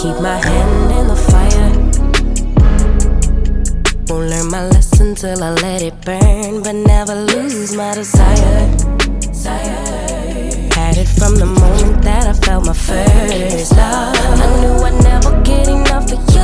keep my hand in the fire. Won't learn my lesson till I let it burn, but never lose my desire. Had it from the moment that I felt my first love. I knew I'd never get enough of you.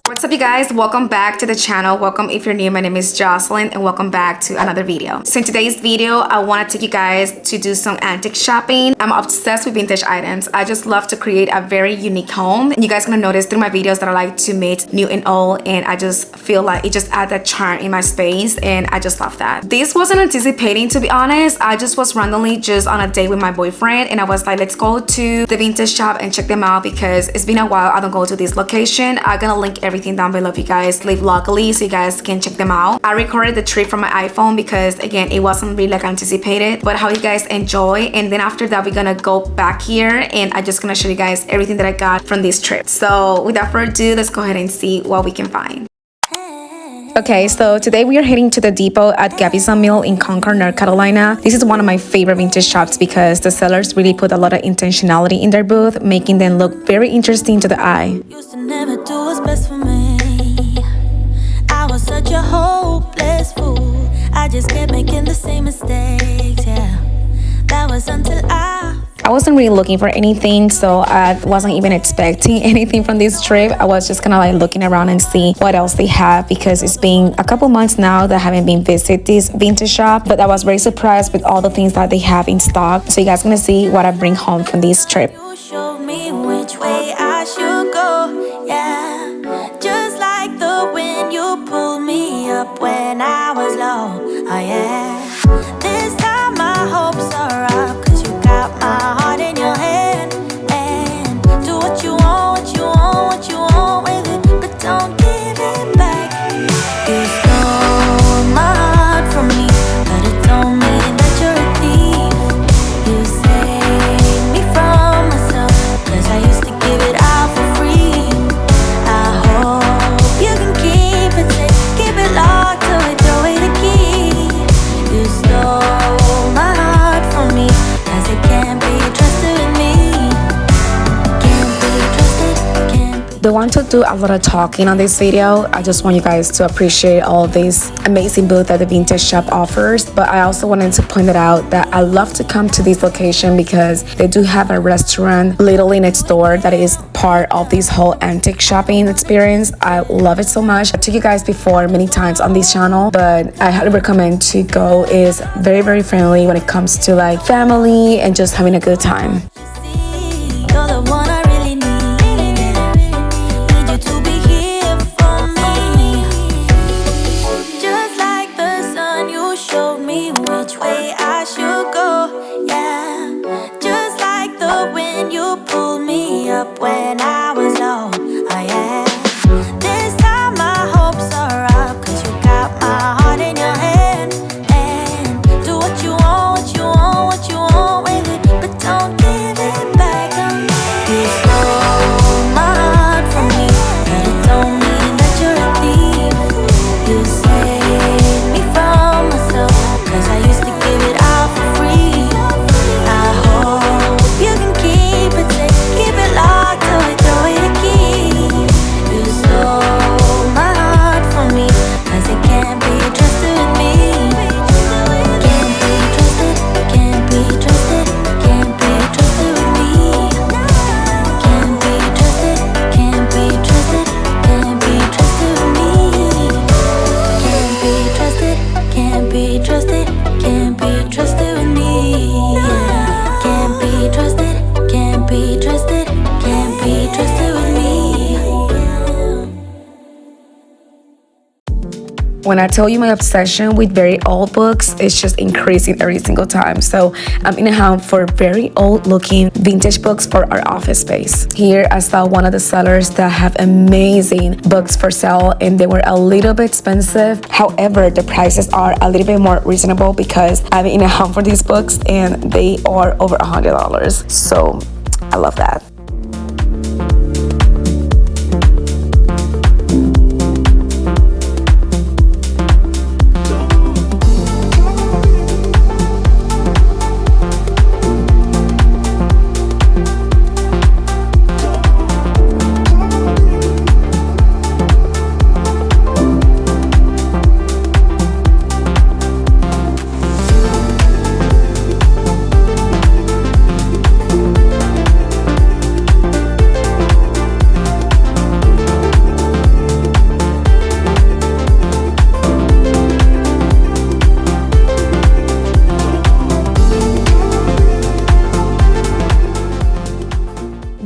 What's up, you guys? Welcome back to the channel. Welcome if you're new. My name is Jocelyn and welcome back to another video. So in today's video, I want to take you guys to do some antique shopping. I'm obsessed with vintage items. I just love to create a very unique home. And you guys gonna notice through my videos that I like to mix new and old, and I just feel like it just adds that charm in my space, and I just love that. This wasn't anticipating, to be honest. I just was randomly just on a date with my boyfriend, and I was like, let's go to the vintage shop and check them out because it's been a while I don't go to this location. I'm gonna link everything down below if you guys live locally so you guys can check them out. I recorded the trip from my iPhone because again it wasn't really like anticipated, but how you guys enjoy. And then after that we're gonna go back here and I'm just gonna show you guys everything that I got from this trip. So without further ado, let's go ahead and see what we can find. Okay, so today we are heading to the depot at Gibson Mill in Concord, North Carolina. This is one of my favorite vintage shops because the sellers really put a lot of intentionality in their booth, making them look very interesting to the eye. Used to never do what's best for me. I was such a hopeless fool. I just kept making the same mistakes, yeah. That was until I wasn't really looking for anything, so I wasn't even expecting anything from this trip. I was just kind of like looking around and see what else they have because it's been a couple months now that I haven't been visit this vintage shop, but I was very surprised with all the things that they have in stock. So you guys gonna see what I bring home from this trip. You showed me which way I should go, yeah. Just like the wind, you pulled me up when I was low, oh yeah. This time my hopes are up, cause you got my heart in your hand. And do what you want, what you want, what you want with it, but don't give it back. You stole my heart from me, but it don't mean that you're a thief. You saved me from myself, cause I used to give it out for free. I hope you can keep it safe, keep it locked till we throw away the key. You stole my heart from me, cause it can't be trusted with me. Can't be trusted, can't be. Don't want to do a lot of talking on this video. I just want you guys to appreciate all this amazing booth that the vintage shop offers, but I also wanted to point it out that I love to come to this location because they do have a restaurant literally next door that is part of this whole antique shopping experience. I love it so much. I took you guys before many times on this channel, but I highly recommend to go. It's very, very friendly when it comes to like family and just having a good time. You're the one I really need. Need you to be here for me. Just like the sun, you showed me which way I should go, yeah. Just like the wind, you pulled me up when I was low, oh yeah. This time my hopes are up, cause you got my heart in your hand. And do what you want, what you want, what you want with it, but don't give it back. You stole my heart from me, but it don't mean that you're a thief. You saved me from myself, cause I used to give it out for free. I hope you can keep it safe, keep it locked till we throw away the key. You stole my heart from me, cause it can't be trusted with me. Can't be trusted, can't be trusted, can't be trusted with me. Can't be trusted, can't be trusted, can't be trusted with me. Can't be trusted, can't be trusted, can't be trusted with me. Can't be trusted, can't be trusted, can't be trusted with me. When I tell you my obsession with very old books, it's just increasing every single time. So I'm in a hunt for very old looking vintage books for our office space. Here I saw one of the sellers that have amazing books for sale and they were a little bit expensive. However, the prices are a little bit more reasonable because I'm in a hunt for these books and they are over $100. So I love that.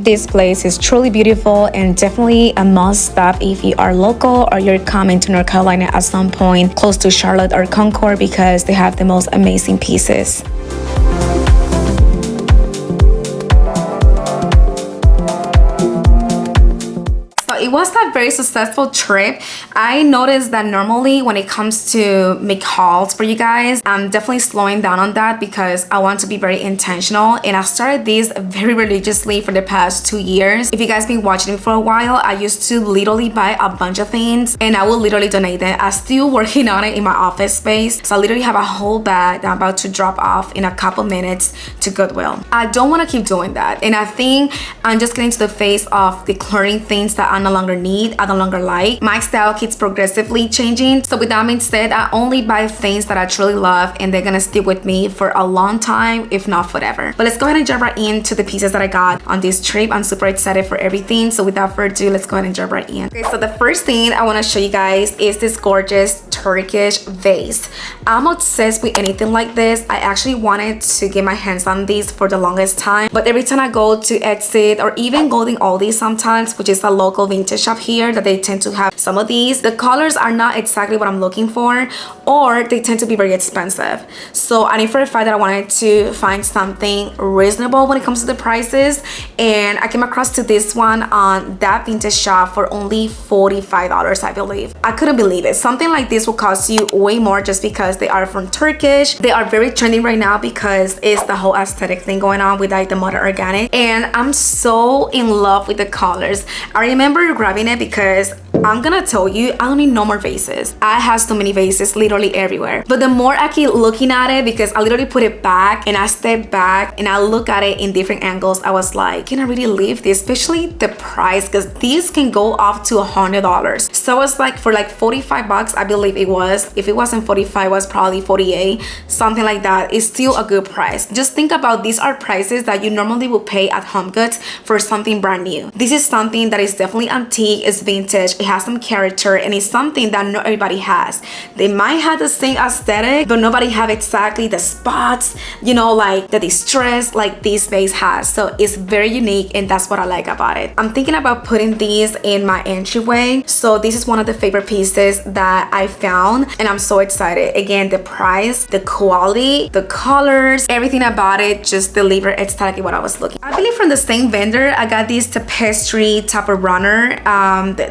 This place is truly beautiful and definitely a must stop if you are local or you're coming to North Carolina at some point close to Charlotte or Concord, because they have the most amazing pieces. It was a very successful trip. I noticed that normally when it comes to make hauls for you guys, I'm definitely slowing down on that because I want to be very intentional, and I started this very religiously for the past 2 years. If you guys been watching me for a while, I used to literally buy a bunch of things and I will literally donate them. I'm still working on it in my office space, so I literally have a whole bag that I'm about to drop off in a couple minutes to Goodwill. I don't want to keep doing that, and I think I'm just getting to the phase of decluttering things that I no longer need, I no longer like. My style keeps progressively changing, so with that being said, I only buy things that I truly love and they're gonna stick with me for a long time, if not forever. But let's go ahead and jump right into the pieces that I got on this trip. I'm super excited for everything, so without further ado, let's go ahead and jump right in. Okay, so the first thing I want to show you guys is this gorgeous Turkish vase. I'm obsessed with anything like this. I actually wanted to get my hands on these for the longest time, but every time I go to Exit or even Golden Oldies sometimes, which is a local vintage shop here, that they tend to have some of these, the colors are not exactly what I'm looking for, or they tend to be very expensive. So I knew for a fact that I wanted to find something reasonable when it comes to the prices, and I came across to this one on that vintage shop for only $45, I believe. I couldn't believe it. Something like this will cost you way more just because they are from Turkish. They are very trending right now because it's the whole aesthetic thing going on with like the modern organic, and I'm so in love with the colors. I remember grabbing it because I'm gonna tell you, I don't need no more vases. I have so many vases literally everywhere. But the more I keep looking at it, because I literally put it back and I step back and I look at it in different angles, I was like, can I really leave this? Especially the price, because these can go up to $100. So it's like for like 45 bucks, I believe it was. If it wasn't 45, it was probably 48, something like that. It's still a good price. Just think about, these are prices that you normally would pay at Home Goods for something brand new. This is something that is definitely antique, it's vintage, it has some character, and it's something that not everybody has. They might have the same aesthetic, but nobody have exactly the spots, you know, like the distress like this vase has. So it's very unique, and that's what I like about it. I'm thinking about putting these in my entryway, so this is one of the favorite pieces that I found, and I'm so excited. Again, the price, the quality, the colors, everything about it just delivered exactly what I was looking. I believe from the same vendor, I got this tapestry type of runner.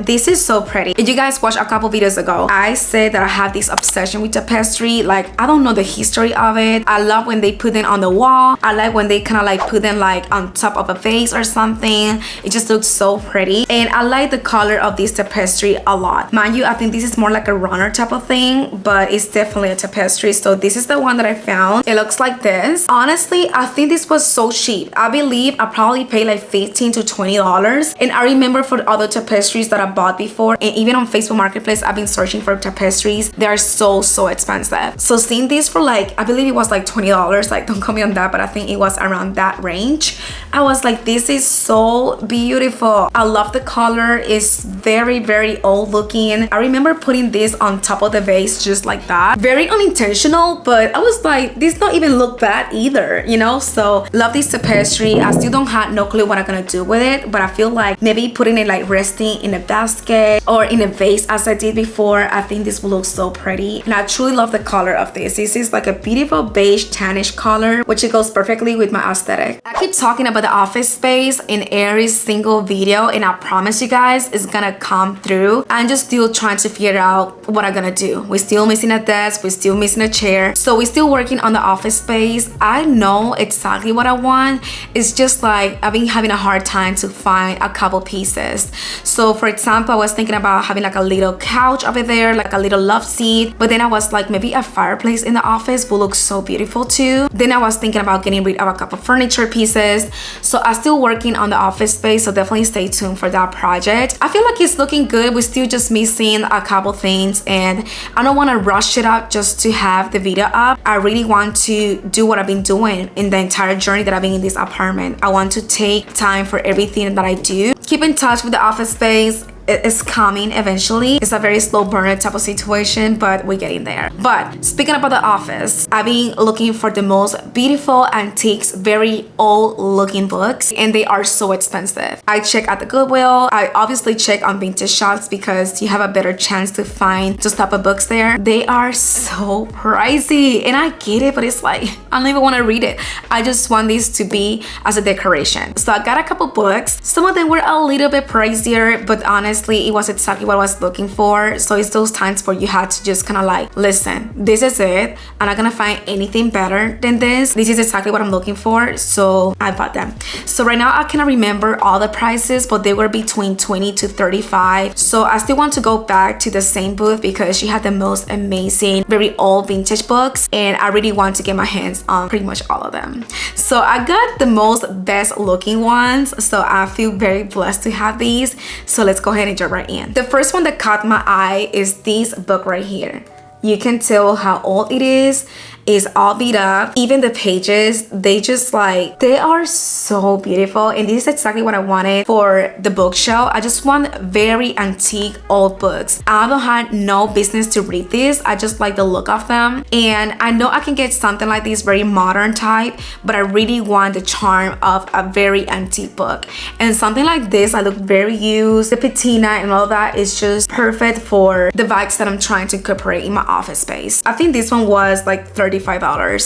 This is so pretty. If you guys watched a couple videos ago, I said that I have this obsession with tapestry. Like, I don't know the history of it. I love when they put them on the wall. I like when they kind of like put them like on top of a vase or something. It just looks so pretty, and I like the color of this tapestry a lot. Mind you, I think this is more like a runner type of thing, but it's definitely a tapestry. So this is the one that I found. It looks like this. Honestly, I think this was so cheap. I believe I probably paid like $15 to $20, and I remember for the other tapestries that I bought before, and even on Facebook Marketplace, I've been searching for tapestries. They are so expensive. So seeing this for like, I believe it was like $20, like don't quote me on that, but I think it was around that range. I was like, this is so beautiful. I love the color. It's very old looking. I remember putting this on top of the vase just like that. Very unintentional, but I was like, this don't even look bad either, you know? So love this tapestry. I still don't have no clue what I'm gonna do with it, but I feel like maybe putting it like resting in a basket or in a vase as I did before. I think this will look so pretty, and I truly love the color of this. This is like a beautiful beige tannish color, which it goes perfectly with my aesthetic. I keep talking about the office space in every single video, and I promise you guys it's gonna come through. I'm just still trying to figure out what I'm gonna do. We're still missing a desk, we're still missing a chair, so we're still working on the office space. I know exactly what I want. It's just like I've been having a hard time to find a couple pieces. So for example, I was thinking about having like a little couch over there, like a little love seat, but then I was like, maybe a fireplace in the office will look so beautiful too. Then I was thinking about getting rid of a couple furniture pieces. So I'm still working on the office space, so definitely stay tuned for that project. I feel like it's looking good. We're still just missing a couple things, and I don't want to rush it up just to have the video up. I really want to do what I've been doing in the entire journey that I've been in this apartment. I want to take time for everything that I do. Keep in touch with the office space. it is coming eventually. It's a very slow burner type of situation, but we're getting there. But speaking about the office, I've been looking for the most beautiful antiques, very old looking books, and they are so expensive. I check at the Goodwill. I obviously check on vintage shops because you have a better chance to find those type of books there. They are so pricey, and I get it, but it's like I don't even want to read it. I just want these to be as a decoration. So I got a couple books. Some of them were a little bit pricier, but honestly it was exactly what I was looking for. So it's those times where you had to just kind of like, listen, this is it. I'm not gonna find anything better than this. This is exactly what I'm looking for, so I bought them. So right now I cannot remember all the prices, but they were between 20 to 35. So I still want to go back to the same booth because she had the most amazing, very old vintage books, and I really want to get my hands on pretty much all of them. So I got the most best looking ones, so I feel very blessed to have these. So let's go ahead and jump right in. The first one that caught my eye is this book right here. You can tell how old it is. It's all beat up. Even the pages, they just like, they are so beautiful, and this is exactly what I wanted for the bookshelf. I just want very antique old books. I don't have no business to read this. I just like the look of them, and I know I can get something like this very modern type, but I really want the charm of a very antique book. And something like this, I look very used. The patina and all that is just perfect for the vibes that I'm trying to incorporate in my office space. I think this one was like $35.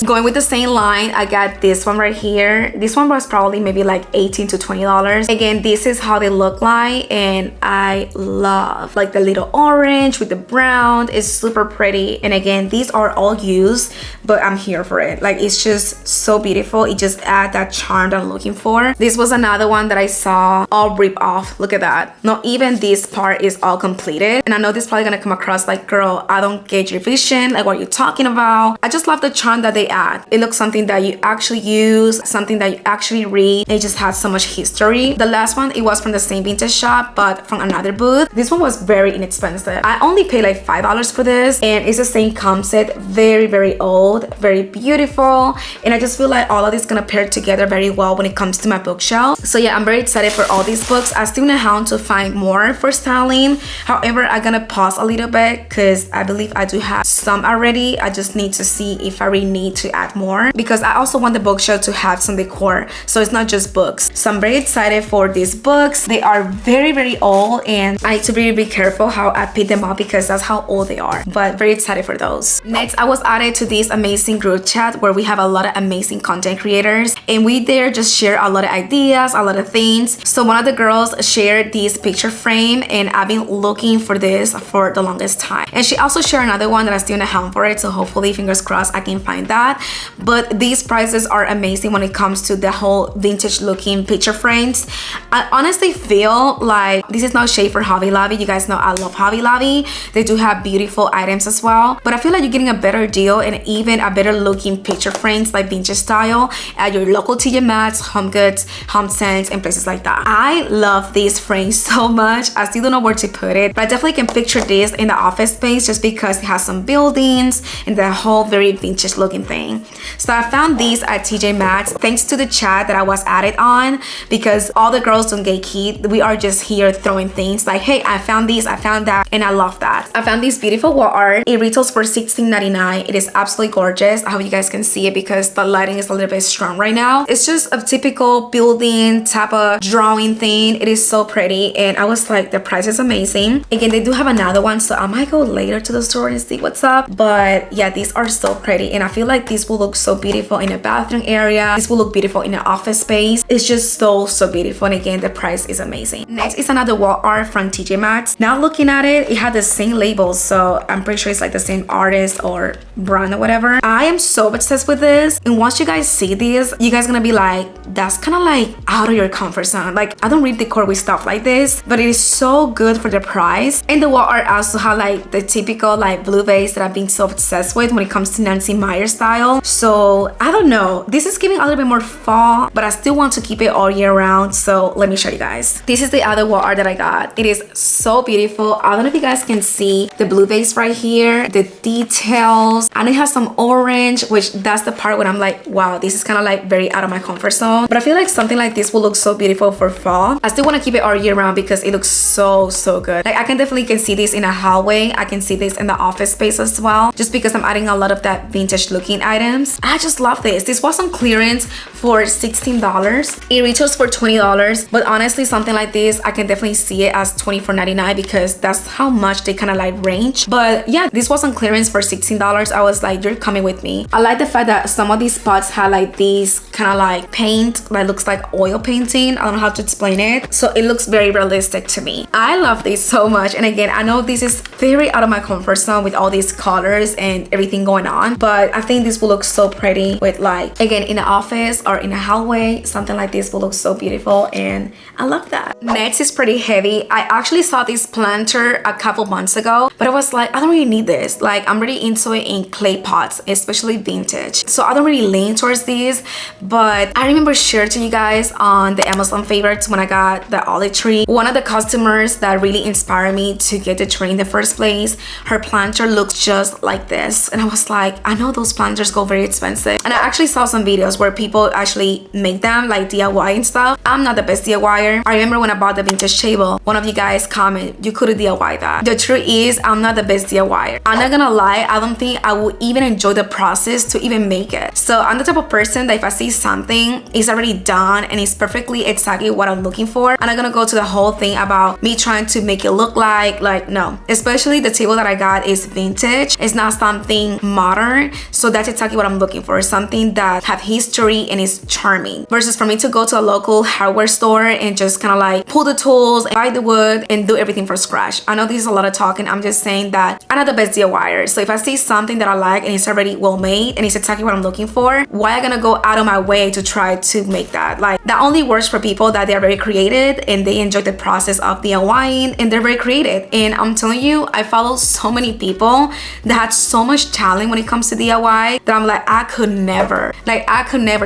Going with the same line, I got this one right here. This one was probably maybe like $18 to $20. Again, this is how they look like, and I love like the little orange with the brown. It's super pretty, and again, these are all used, but I'm here for it. Like, it's just so beautiful. It just adds that charm that I'm looking for. This was another one that I saw all rip off. Look at that. Not even this part is all completed, and I know this is probably gonna come across like, girl, I don't get your vision, like what you're talking about. I just love the charm that they add. It looks something that you actually use, something that you actually read. It just has so much history. The last one, it was from the same vintage shop, but from another booth. This one was very inexpensive. I only paid like $5 for this, and it's the same concept. Very, very old, very beautiful, and I just feel like all of this is gonna pair together very well when it comes to my bookshelf. So yeah, I'm very excited for all these books. I still know how to find more for styling. However, I'm gonna pause a little bit because I believe I do have some already. I just need to see if I really need to add more, because I also want the bookshelf to have some decor, so it's not just books. So I'm very excited for these books. They are very, very old, and I need to really be careful how I pick them up because that's how old they are, but very excited for those. Next, I was added to this amazing group chat where we have a lot of amazing content creators, and we there just share a lot of ideas, a lot of things. So one of the girls shared this picture frame, and I've been looking for this for the longest time, and she also shared another one that I still in the hunt for it, so hopefully, fingers crossed, I can find that. But these prices are amazing when it comes to the whole vintage looking picture frames. I honestly feel like this is not shade for Hobby Lobby. You guys know I love Hobby Lobby. They do have beautiful items as well, but I feel like you're getting a better deal and even a better looking picture frames like vintage style at your local TjMaxx, Home Goods, Home Sense, and places like that. I love these frames so much. I still don't know where to put it, but I definitely can picture this in the office space just because it has some buildings and the whole very vintage looking thing. So I found these at TjMaxx thanks to the chat that I was added on, because all the girls don't get key. We are just here throwing things like, hey, I found these, I found that, and I love that. I found this beautiful wall art. It retails for $16.99. It is absolutely gorgeous. I hope you guys can see it because the lighting is a little bit strong right now. It's just a typical building type of drawing thing. It is so pretty, and I was like, the price is amazing. Again, they do have another one, so I might go later to the store and see what's up. But yeah, these are so pretty, and I feel like these will look so beautiful in a bathroom area. This will look beautiful in an office space. It's just so beautiful, and again, the price is amazing. Next is another wall art from TjMaxx. Now looking at it, it had the same labels, so I'm pretty sure it's like the same artist or brand or whatever. I am so obsessed with this, and once you guys see this, you guys gonna be like, that's kind of like out of your comfort zone. Like, I don't read decor with stuff like this, but it is so good for the price. And the wall art also have like the typical like blue vase that I've been so obsessed with when it comes to Nancy Meyer style. So I don't know, this is giving a little bit more fall, but I still want to keep it all year round. So let me show you guys. This is the other wall art that I got. It is so beautiful. I don't know if you guys can see the blue vase right here, the details, and it has some orange, which that's the part when I'm like, wow, this is kind of like very out of my comfort zone. But I feel like something like this will look so beautiful for fall. I still want to keep it all year round because it looks so good. Like I can definitely see this in a hallway. I can see this in the office space as well, just because I'm adding a lot of that vintage looking items. I just love this. This was on clearance for $16. It retails for $20, but honestly something like this I can definitely see it as $24.99 because that's how much they kind of like range. But yeah, this was on clearance for $16. I was like, you're coming with me. I like the fact that some of these spots had like these kind of like paint that looks like oil painting. I don't know how to explain it, so it looks very realistic to me. I love this so much, and again, I know this is very out of my comfort zone with all these colors and everything going on, but I think this will look so pretty with like, again, in the office or in a hallway. Something like this will look so beautiful, and I love that. Next is pretty heavy. I actually saw this planter a couple months ago, but I was like, I don't really need this. Like I'm really into it in clay pots, especially vintage, so I don't really lean towards these. But I remember sharing to you guys on the Amazon favorites when I got the olive tree. One of the customers that really inspired me to get the tree in the first place, her planter looks just like this, and I was like, I know those planters go very expensive, and I actually saw some videos where people actually make them like DIY and stuff. I'm not the best DIYer. I remember when I bought the vintage table, one of you guys comment you couldn't DIY that. The truth is, I'm not the best DIYer. I'm not gonna lie, I don't think I would even enjoy the process to even make it. So I'm the type of person that if I see something is already done and it's perfectly exactly what I'm looking for, I'm not gonna go to the whole thing about me trying to make it look like no. Especially the table that I got is vintage. It's not something modern, so that's exactly what I'm looking for. Something that have history and is charming, versus for me to go to a local hardware store and just kind of like pull the tools, buy the wood, and do everything from scratch. I know this is a lot of talking. I'm just saying that I'm not the best DIYer. So if I see something that I like and it's already well made and it's exactly what I'm looking for, why am I gonna go out of my way to try to make that? Like that only works for people that they're very creative and they enjoy the process of DIYing and they're very creative. And I'm telling you, I follow so many people that had so much talent when it comes to DIY that I'm like, I could never.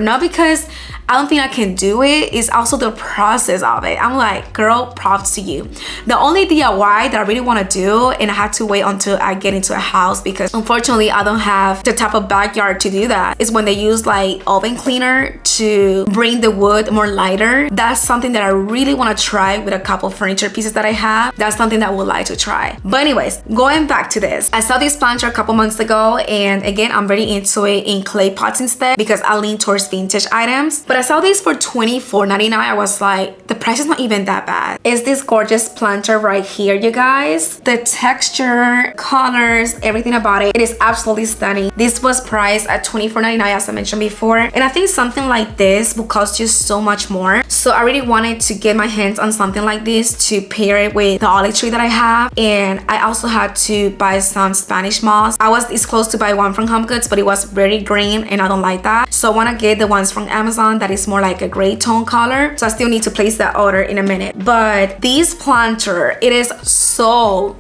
Not because I don't think I can do it, it's also the process of it. I'm like, girl, props to you. The only DIY that I really want to do, and I had to wait until I get into a house because unfortunately I don't have the type of backyard to do that, is when they use like oven cleaner to bring the wood more lighter. That's something that I really want to try with a couple furniture pieces that I have. That's something that I would like to try. But anyways, going back to this, I saw this planter a couple months ago, and again, I'm very into it in clay pots instead because I lean towards vintage items. But I saw this for $24.99. I was like, the price is not even that bad. It's this gorgeous planter right here, you guys. The texture, colors, everything about it, it is absolutely stunning. This was priced at $24.99 as I mentioned before, and I think something like this will cost you so much more. So I really wanted to get my hands on something like this to pair it with the olive tree that I have. And I also had to buy some Spanish moss. I was this close to buy one from Home Goods, but it was very green and I don't like that. So I want to get the ones from Amazon that is more like a gray tone color. So I still need to place that order in a minute. But this planter, it is so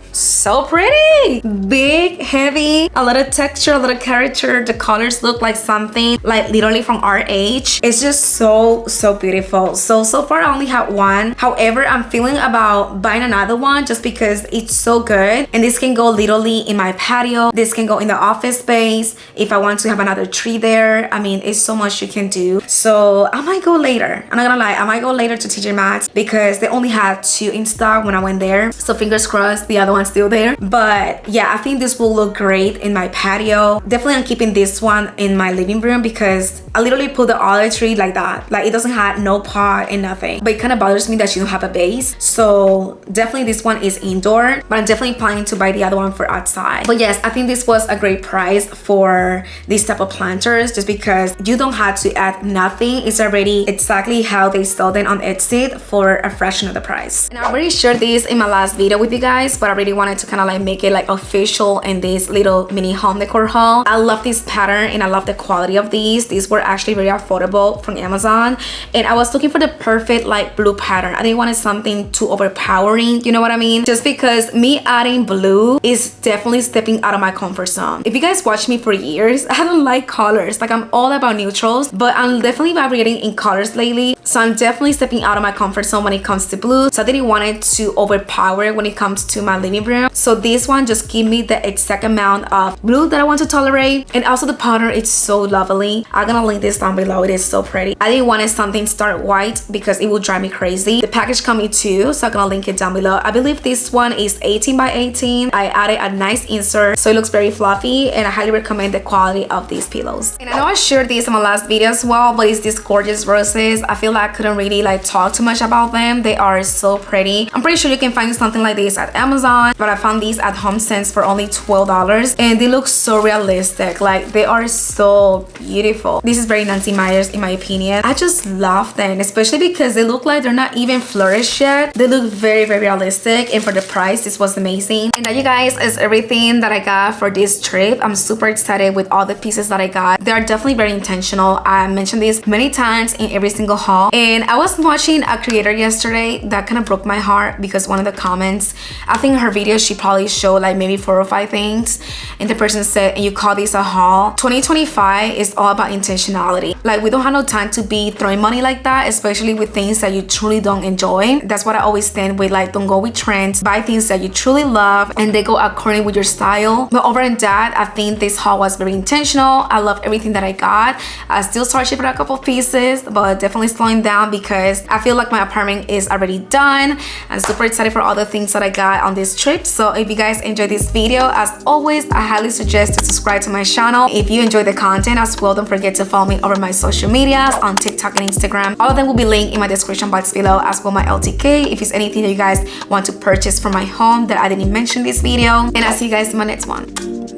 pretty. Big, heavy, a lot of texture, a lot of character. The colors look like something like literally from our age. It's just so beautiful. So far I only have one. However, I'm feeling about buying another one just because it's so good. And this can go literally in my patio. This can go in the office space. If I want to have another tree there, I mean, it's so much you can do. So I might go later. I'm not gonna lie, I might go later to TjMaxx because they only had 2 in stock when I went there. So fingers crossed the other one's still there. But yeah, I think this will look great in my patio. Definitely I'm keeping this one in my living room because I literally put the olive tree like that. Like it doesn't have no pot and nothing. But it kind of bothers me that you don't have a base. So definitely this one is indoor, but I'm definitely planning to buy the other one for outside. But yes, I think this was a great price for these type of planters just because you don't have to add nothing pattern is already exactly how they sell them on Etsy for a fraction of the price. And I already shared this in my last video with you guys, but I really wanted to kind of like make it like official in this little mini home decor haul. I love this pattern and I love the quality of these. These were actually very affordable from Amazon, and I was looking for the perfect like blue pattern. I didn't want something too overpowering, you know what I mean? Just because me adding blue is definitely stepping out of my comfort zone. If you guys watch me for years, I don't like colors. Like, I'm all about neutrals, but I'm definitely vibrating in colors lately. So I'm definitely stepping out of my comfort zone when it comes to blue. So I didn't want it to overpower when it comes to my living room. So this one just give me the exact amount of blue that I want to tolerate. And also the pattern, it's so lovely. I'm gonna link this down below. It is so pretty. I didn't want something start white because it will drive me crazy. The package comes in two, so I'm gonna link it down below. I believe this one is 18 by 18. I added a nice insert, so it looks very fluffy, and I highly recommend the quality of these pillows. And I know I shared this in my last video as well, but it's these gorgeous roses. I feel like I couldn't really like talk too much about them. They are so pretty. I'm pretty sure you can find something like this at Amazon, but I found these at HomeSense for only $12, and they look so realistic. Like, they are so beautiful. This is very Nancy Meyers in my opinion. I just love them, especially because they look like they're not even flourished yet. They look very, very realistic, and for the price, this was amazing. And that, you guys, is everything that I got for this trip. I'm super excited with all the pieces that I got. They are definitely very intentional. I mentioned this many times in every single haul, and I was watching a creator yesterday that kind of broke my heart because one of the comments, I think in her video she probably showed like maybe 4 or 5 things, and the person said, and you call this a haul? 2025 is all about intentionality. Like, we don't have no time to be throwing money like that, especially with things that you truly don't enjoy. That's what I always stand with. Like, don't go with trends, buy things that you truly love and they go according with your style. But over in that, I think this haul was very intentional. I love everything that I got. I still searching for a couple of pieces, but definitely slowing down because I feel like my apartment is already done. I'm super excited for all the things that I got on this trip. So if you guys enjoyed this video, as always, I highly suggest to subscribe to my channel. If you enjoy the content as well, don't forget to follow me over my social medias on TikTok and Instagram. All of them will be linked in my description box below, as well my LTK if it's anything that you guys want to purchase for my home that I didn't mention in this video. And I'll see you guys in my next one.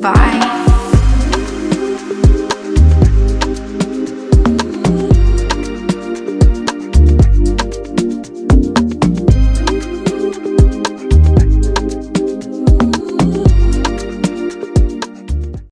Bye.